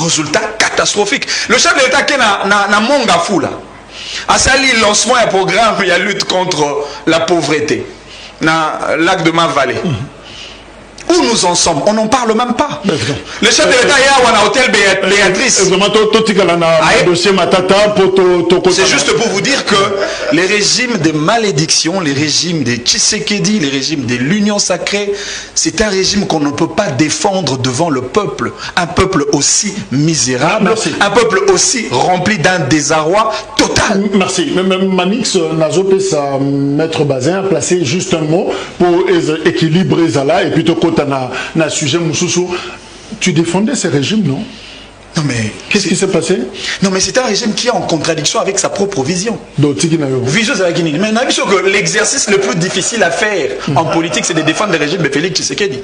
résultat catastrophique. Le chef de l'État qui est na monga fula. A sali lancement un programme il y a lutte contre la pauvreté. Dans le lac de Mavallée. Où nous en sommes? On n'en parle même pas. Le chef de l'État est à l'hôtel Béatrice. C'est juste pour vous dire que les régimes de malédiction, les régimes des Tshisekedi, les régimes de l'Union sacrée, c'est un régime qu'on ne peut pas défendre devant le peuple. Un peuple aussi misérable, un peuple aussi rempli d'un désarroi total. Merci. Manix Nazopé, ça maître Bazin a placé juste un mot pour équilibrer Zala et puis na sujet Moussoussou. Tu défendais ces régimes, non? Non mais... Qu'est-ce qui s'est passé? Non mais c'est un régime qui est en contradiction avec sa propre vision. Vision, c'est la Guinée. Mais on a vu que l'exercice le plus difficile à faire en politique, c'est de défendre le régime de Félix Tshisekedi.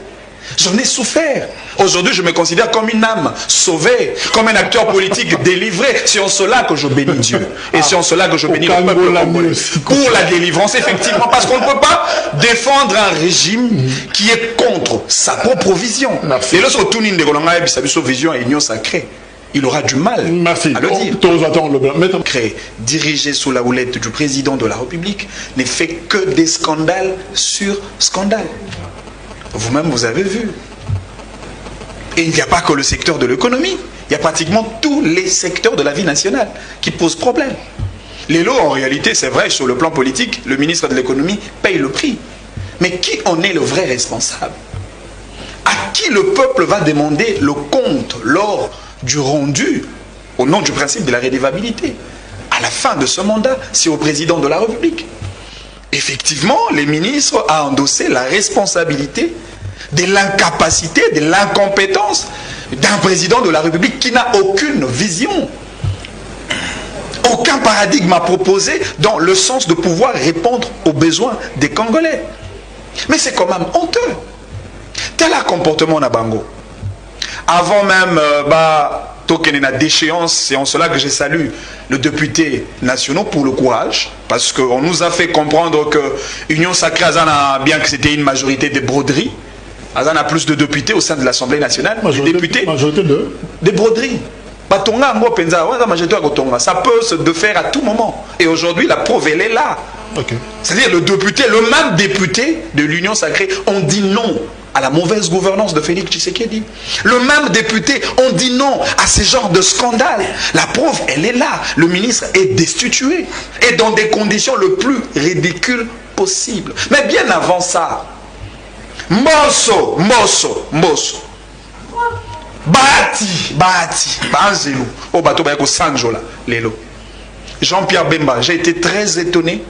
J'en ai souffert. Aujourd'hui, je me considère comme une âme sauvée, comme un acteur politique délivré. C'est en cela que je bénis Dieu. Et c'est en cela que je bénis le peuple congolais. Pour la délivrance, effectivement. Parce qu'on ne peut pas défendre un régime qui est contre sa propre vision. Et lorsque tout le monde a sa vision et l'union sacrée, il aura du mal à le dire. Créé, dirigé sous la houlette du président de la République, ne fait que des scandales sur scandales. Vous-même, vous avez vu. Et il n'y a pas que le secteur de l'économie. Il y a pratiquement tous les secteurs de la vie nationale qui posent problème. Les lots, en réalité, c'est vrai, sur le plan politique, le ministre de l'économie paye le prix. Mais qui en est le vrai responsable? À qui le peuple va demander le compte lors du rendu au nom du principe de la redevabilité? À la fin de ce mandat, c'est au président de la République. Effectivement, les ministres ont endossé la responsabilité de l'incapacité, de l'incompétence d'un président de la République qui n'a aucune vision, aucun paradigme à proposer dans le sens de pouvoir répondre aux besoins des Congolais. Mais c'est quand même honteux. Tel un comportement na bango. Avant même la déchéance, c'est en cela que je salue le député national pour le courage, parce qu'on nous a fait comprendre que l'Union sacrée, bien que c'était une majorité de broderies, a plus de députés au sein de l'Assemblée nationale, majorité des broderies. Ça peut se faire à tout moment. Et aujourd'hui, la preuve, elle est là. C'est-à-dire le même député de l'Union sacrée, on dit non à la mauvaise gouvernance de Félix Tshisekedi. Le même député, on dit non à ce genre de scandale. La preuve, elle est là. Le ministre est destitué. Et dans des conditions le plus ridicules possible. Mais bien avant ça, Mbosso. Jean-Pierre Bemba, j'ai été très étonné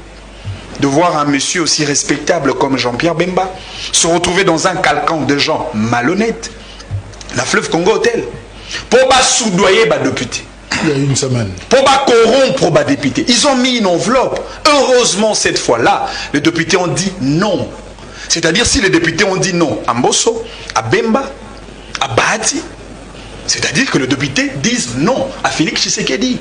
de voir un monsieur aussi respectable comme Jean-Pierre Bemba se retrouver dans un calcan de gens malhonnêtes, la Fleuve Congo Hotel, pour soudoyer les députés. Il y a une semaine. Pour corrompre les députés. Ils ont mis une enveloppe. Heureusement, cette fois-là, les députés ont dit non. C'est-à-dire, si les députés ont dit non à Mbosso, à Bemba, à Bahati, c'est-à-dire que les députés disent non à Félix Tshisekedi.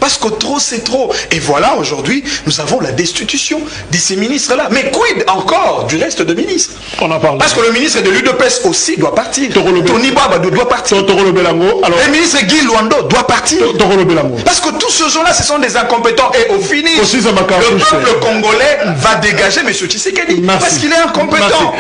Parce que trop, c'est trop. Et voilà, aujourd'hui, nous avons la destitution de ces ministres-là. Mais quid encore du reste des ministres? On en parle. Parce que le ministre de l'UDPS aussi doit partir. Tony Babadou doit partir. Le ministre Guy Luando doit partir. Parce que tous ces gens-là, ce sont des incompétents. Et au finish, le peuple congolais va dégager M. Tshisekedi. Parce qu'il est incompétent.